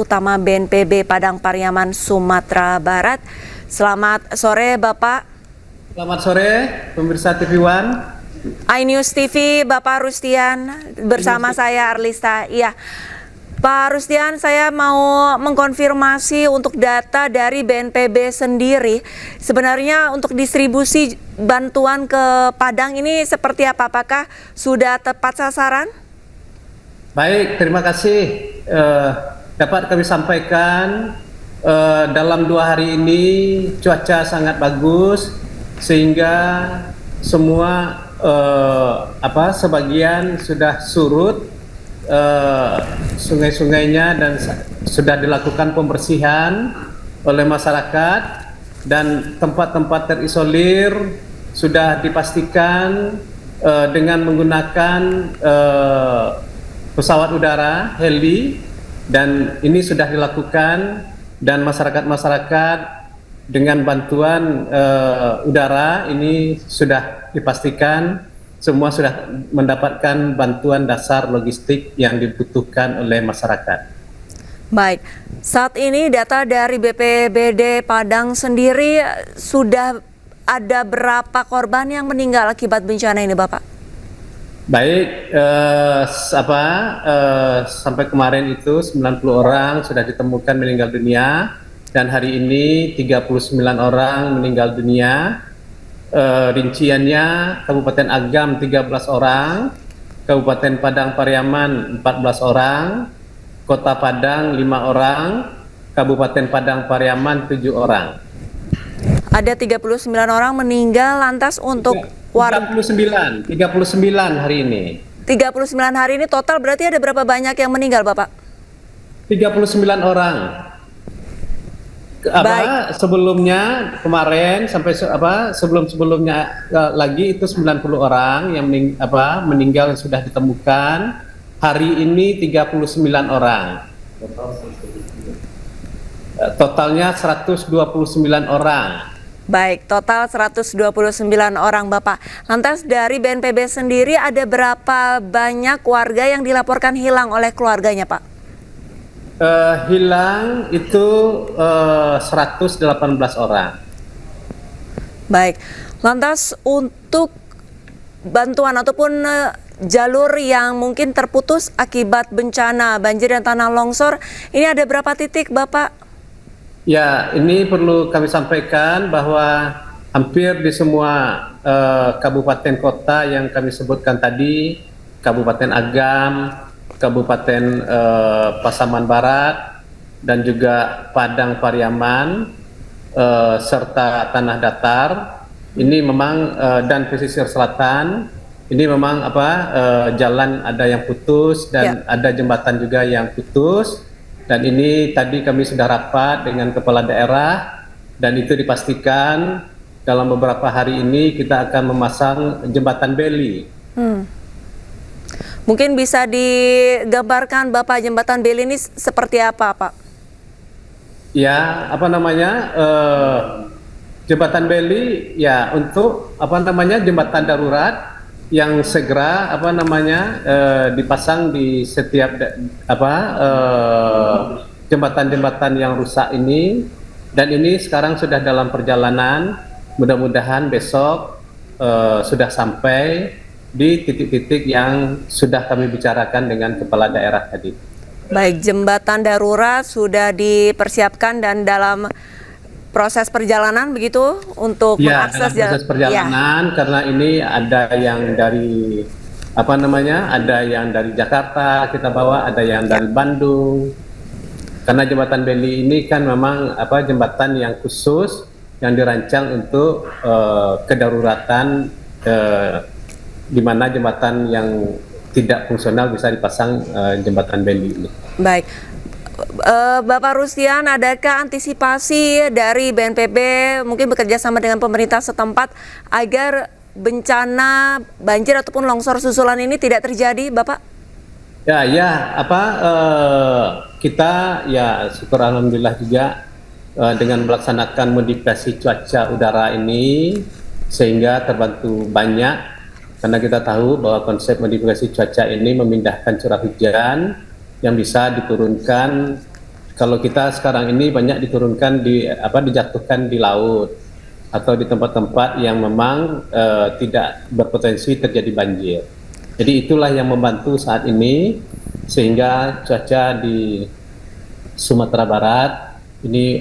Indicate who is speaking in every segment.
Speaker 1: Utama BNPB Padang Pariaman, Sumatera Barat. Selamat sore Bapak.
Speaker 2: Selamat sore pemirsa TV One.
Speaker 1: iNews TV, Bapak Rustian, bersama saya Arlista. Iya, Pak Rustian, saya mau mengkonfirmasi untuk data dari BNPB sendiri. Sebenarnya untuk distribusi bantuan ke Padang ini seperti apa? Apakah sudah tepat sasaran?
Speaker 2: Baik, terima kasih. Dapat kami sampaikan dalam 2 hari ini cuaca sangat bagus sehingga semua sebagian sudah surut sungai-sungainya dan sudah dilakukan pembersihan oleh masyarakat, dan tempat-tempat terisolir sudah dipastikan dengan menggunakan pesawat udara, heli, dan ini sudah dilakukan, dan masyarakat dengan bantuan udara ini sudah dipastikan semua sudah mendapatkan bantuan dasar logistik yang dibutuhkan oleh masyarakat.
Speaker 1: Baik, saat ini data dari BPBD Padang sendiri sudah ada berapa korban yang meninggal akibat bencana ini, Bapak?
Speaker 2: Baik, sampai kemarin itu 90 orang sudah ditemukan meninggal dunia, dan hari ini 39 orang meninggal dunia. Rinciannya Kabupaten Agam 13 orang, Kabupaten Padang Pariaman 14 orang, Kota Padang 5 orang, Kabupaten Padang Pariaman 7 orang.
Speaker 1: Ada 39 orang meninggal, lantas untuk
Speaker 2: 39 hari ini.
Speaker 1: 39 hari ini total berarti ada berapa banyak yang meninggal, Bapak?
Speaker 2: 39 orang. Sebelumnya kemarin sampai sebelumnya lagi itu 90 orang yang meninggal yang sudah ditemukan. Hari ini 39 orang. Totalnya 129 orang.
Speaker 1: Baik, total 129 orang, Bapak. Lantas dari BNPB sendiri ada berapa banyak warga yang dilaporkan hilang oleh keluarganya, Pak?
Speaker 2: Hilang itu 118 orang.
Speaker 1: Baik, lantas untuk bantuan ataupun jalur yang mungkin terputus akibat bencana banjir dan tanah longsor, ini ada berapa titik, Bapak?
Speaker 2: Ya, ini perlu kami sampaikan bahwa hampir di semua kabupaten kota yang kami sebutkan tadi, Kabupaten Agam, Kabupaten Pasaman Barat, dan juga Padang Pariaman, serta Tanah Datar, ini memang dan pesisir selatan, ini memang jalan ada yang putus dan ada jembatan juga yang putus. Dan ini tadi kami sudah rapat dengan kepala daerah, dan itu dipastikan dalam beberapa hari ini kita akan memasang jembatan beli.
Speaker 1: Mungkin bisa digambarkan Bapak, jembatan beli ini seperti apa, Pak?
Speaker 2: Ya, jembatan beli ya untuk jembatan darurat yang segera dipasang di setiap jembatan-jembatan yang rusak ini, dan ini sekarang sudah dalam perjalanan. Mudah-mudahan besok sudah sampai di titik-titik yang sudah kami bicarakan dengan kepala daerah tadi.
Speaker 1: Baik, jembatan darurat sudah dipersiapkan dan dalam proses perjalanan begitu untuk mengakses
Speaker 2: proses perjalanan, karena ini ada yang dari ada yang dari Jakarta kita bawa, ada yang dari Bandung. Karena jembatan beli ini kan memang jembatan yang khusus yang dirancang untuk kedaruratan, di mana jembatan yang tidak fungsional bisa dipasang jembatan beli ini. Baik.
Speaker 1: Bapak Rustian, adakah antisipasi dari BNPB mungkin bekerja sama dengan pemerintah setempat agar bencana banjir ataupun longsor susulan ini tidak terjadi, Bapak?
Speaker 2: Kita syukur alhamdulillah juga dengan melaksanakan modifikasi cuaca udara ini sehingga terbantu banyak, karena kita tahu bahwa konsep modifikasi cuaca ini memindahkan curah hujan yang bisa diturunkan Kalau kita sekarang ini banyak diturunkan dijatuhkan di laut atau di tempat-tempat yang memang tidak berpotensi terjadi banjir. Jadi itulah yang membantu saat ini sehingga cuaca di Sumatera Barat ini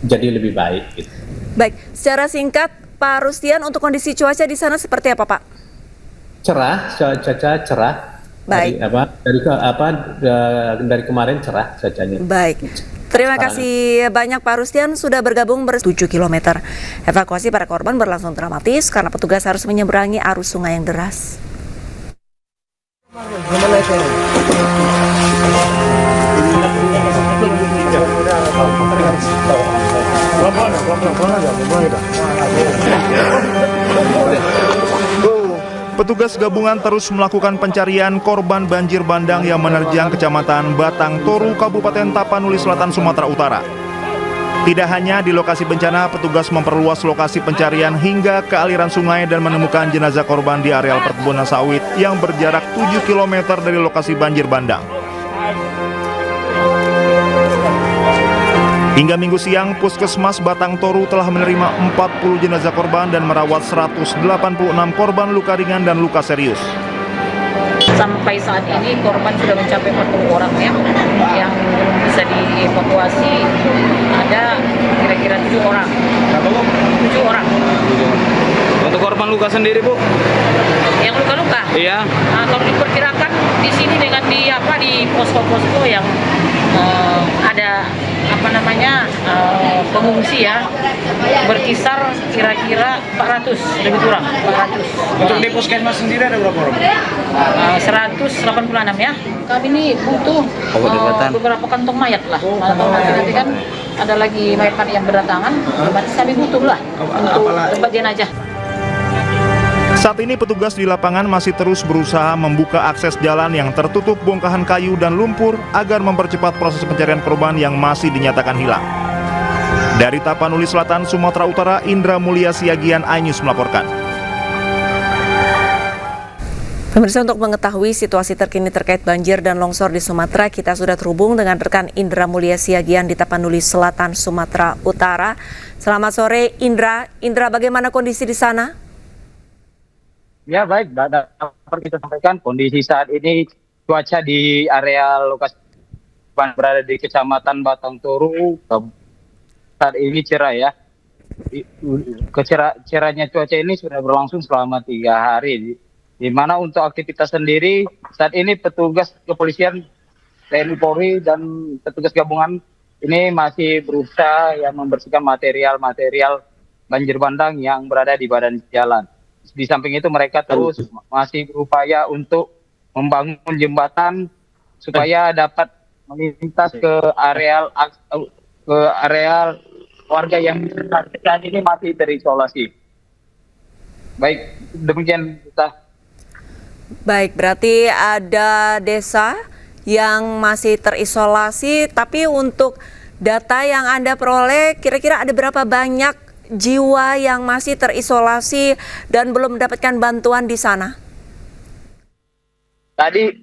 Speaker 2: jadi lebih baik. Gitu.
Speaker 1: Baik, secara singkat Pak Rustian, untuk kondisi cuaca di sana seperti apa, Pak?
Speaker 2: Cerah, cuaca cerah.
Speaker 1: Baik.
Speaker 2: Dari kemarin cerah cuacanya.
Speaker 1: Baik. Terima kasih banyak Pak Rustian sudah bergabung 7 km. Evakuasi para korban berlangsung dramatis karena petugas harus menyeberangi arus sungai yang deras.
Speaker 3: Petugas gabungan terus melakukan pencarian korban banjir bandang yang menerjang Kecamatan Batang Toru, Kabupaten Tapanuli Selatan, Sumatera Utara. Tidak hanya di lokasi bencana, petugas memperluas lokasi pencarian hingga ke aliran sungai dan menemukan jenazah korban di areal perkebunan sawit yang berjarak 7 km dari lokasi banjir bandang. Hingga Minggu siang, Puskesmas Batang Toru telah menerima 40 jenazah korban dan merawat 186 korban luka ringan dan luka serius.
Speaker 4: Sampai saat ini korban sudah mencapai 40 orang ya, yang belum bisa dievakuasi ada kira-kira 7 orang. Berapa Bu? 7 orang.
Speaker 5: Untuk korban luka sendiri Bu?
Speaker 4: Yang luka-luka?
Speaker 5: Iya.
Speaker 4: Nah, kalau diperkirakan di sini dengan di posko-posko yang ada pengungsi ya, berkisar kira-kira 400 lebih kurang 400.
Speaker 5: Untuk di puskesmas sendiri ada berapa orang?
Speaker 4: 186 ya. Kami ini butuh beberapa kantong mayat lah. Nanti kan ada lagi mayat-mayat yang berdatangan, kami butuh lah untuk tempat jenazah.
Speaker 3: Saat ini petugas di lapangan masih terus berusaha membuka akses jalan yang tertutup bongkahan kayu dan lumpur agar mempercepat proses pencarian korban yang masih dinyatakan hilang. Dari Tapanuli Selatan, Sumatera Utara, Indra Mulia Siagian, iNews melaporkan.
Speaker 1: Pemirsa, untuk mengetahui situasi terkini terkait banjir dan longsor di Sumatera, kita sudah terhubung dengan rekan Indra Mulia Siagian di Tapanuli Selatan, Sumatera Utara. Selamat sore Indra. Indra, bagaimana kondisi di sana?
Speaker 5: Ya baik, dapat kita sampaikan kondisi saat ini cuaca di area lokasi berada di Kecamatan Batang Toru saat ini cerah ya. Cerahnya cuaca ini sudah berlangsung selama 3 hari. Di mana untuk aktivitas sendiri saat ini petugas kepolisian TNI Polri dan petugas gabungan ini masih berusaha membersihkan material-material banjir bandang yang berada di badan jalan. Di samping itu mereka terus masih berupaya untuk membangun jembatan supaya dapat melintas ke areal warga yang saat ini masih terisolasi. Baik, demikian kita.
Speaker 1: Baik, berarti ada desa yang masih terisolasi, tapi untuk data yang Anda peroleh, kira-kira ada berapa banyak jiwa yang masih terisolasi dan belum mendapatkan bantuan di sana?
Speaker 5: Tadi,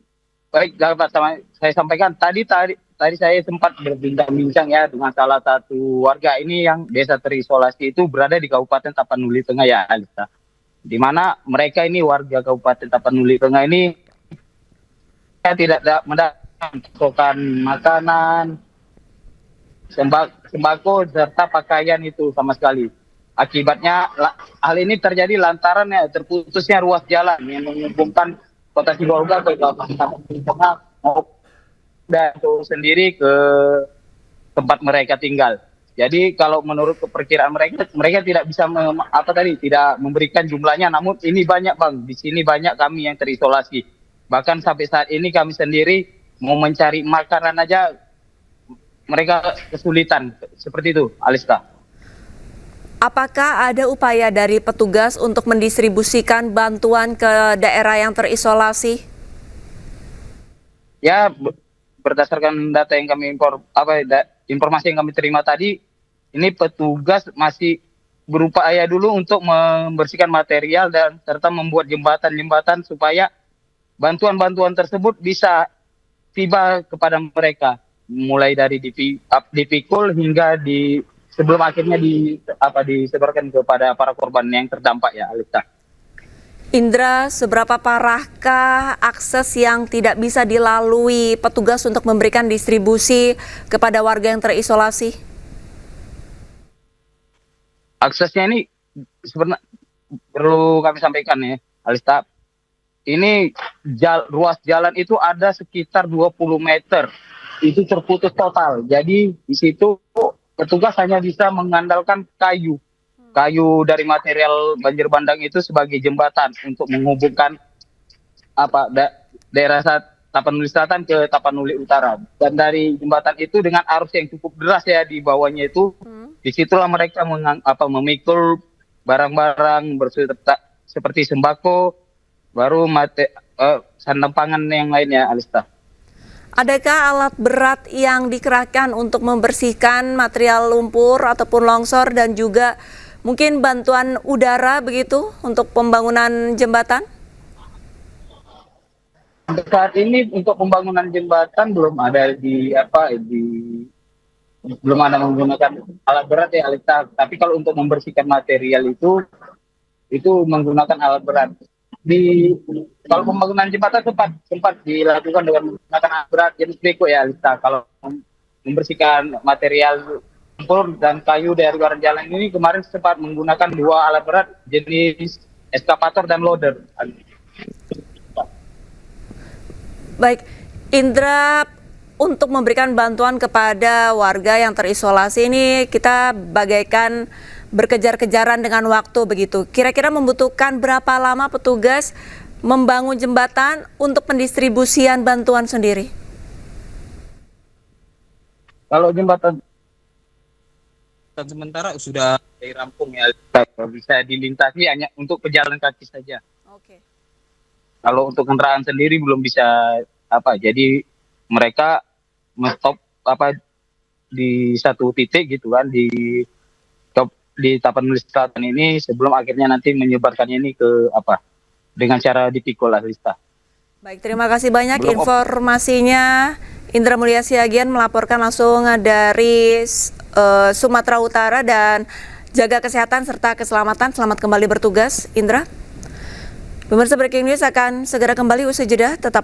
Speaker 5: baik dapat saya sampaikan, tadi saya sempat berbincang-bincang ya dengan salah satu warga ini yang desa terisolasi itu berada di Kabupaten Tapanuli Tengah ya, Alisa. Di mana mereka ini warga Kabupaten Tapanuli Tengah ini tidak mendapatkan makanan, sembako serta pakaian itu sama sekali. Akibatnya hal ini terjadi lantaran terputusnya ruas jalan yang menghubungkan Kota Sibolga ke Kabupaten Tengah dan sendiri ke tempat mereka tinggal. Jadi kalau menurut perkiraan mereka tidak bisa tidak memberikan jumlahnya, namun ini banyak Bang, di sini banyak kami yang terisolasi. Bahkan sampai saat ini kami sendiri mau mencari makanan aja mereka kesulitan, seperti itu, Alista.
Speaker 1: Apakah ada upaya dari petugas untuk mendistribusikan bantuan ke daerah yang terisolasi?
Speaker 5: Ya, berdasarkan data yang kami informasi yang kami terima tadi, ini petugas masih berupaya dulu untuk membersihkan material dan serta membuat jembatan-jembatan supaya bantuan-bantuan tersebut bisa tiba kepada mereka, mulai dari dipikul hingga sebelum akhirnya disebarkan kepada para korban yang terdampak ya, Alisa.
Speaker 1: Indra, seberapa parahkah akses yang tidak bisa dilalui petugas untuk memberikan distribusi kepada warga yang terisolasi?
Speaker 5: Aksesnya ini sebenarnya perlu kami sampaikan ya, Alista. Ini ruas jalan itu ada sekitar 20 meter. Itu terputus total. Jadi di situ petugas hanya bisa mengandalkan kayu dari material banjir bandang itu sebagai jembatan untuk menghubungkan daerah Tapanuli Selatan ke Tapanuli Utara. Dan dari jembatan itu dengan arus yang cukup deras ya di bawahnya itu, disitulah mereka memikul barang-barang berserta seperti sembako, baru sandang pangan yang lainnya, Alista.
Speaker 1: Adakah alat berat yang dikerahkan untuk membersihkan material lumpur ataupun longsor dan juga mungkin bantuan udara begitu untuk pembangunan jembatan?
Speaker 5: Untuk saat ini untuk pembangunan jembatan belum ada belum ada menggunakan alat berat ya, Alista. Tapi kalau untuk membersihkan material itu menggunakan alat berat. Kalau pembangunan jembatan sempat dilakukan dengan menggunakan alat berat jenis beko ya, Alista. Kalau membersihkan material lumpur dan kayu dari luar jalan ini kemarin sempat menggunakan 2 alat berat jenis eskavator dan loader.
Speaker 1: Baik, Indra, untuk memberikan bantuan kepada warga yang terisolasi ini kita bagaikan berkejar-kejaran dengan waktu begitu. Kira-kira membutuhkan berapa lama petugas membangun jembatan untuk pendistribusian bantuan sendiri?
Speaker 5: Kalau jembatan sementara sudah rampung ya, bisa dilintasi hanya untuk pejalan kaki saja.
Speaker 1: Oke.
Speaker 5: Kalau untuk kendaraan sendiri belum bisa jadi mereka stop di satu titik gitu kan di Tapanuli Selatan ini sebelum akhirnya nanti menyebarkannya ini ke dengan cara dipikul, Alista.
Speaker 1: Baik, terima kasih banyak informasinya. Indra Mulia Siagian melaporkan langsung dari Sumatera Utara dan jaga kesehatan serta keselamatan. Selamat kembali bertugas, Indra. Pemirsa Breaking News akan segera kembali usai jeda, tetaplah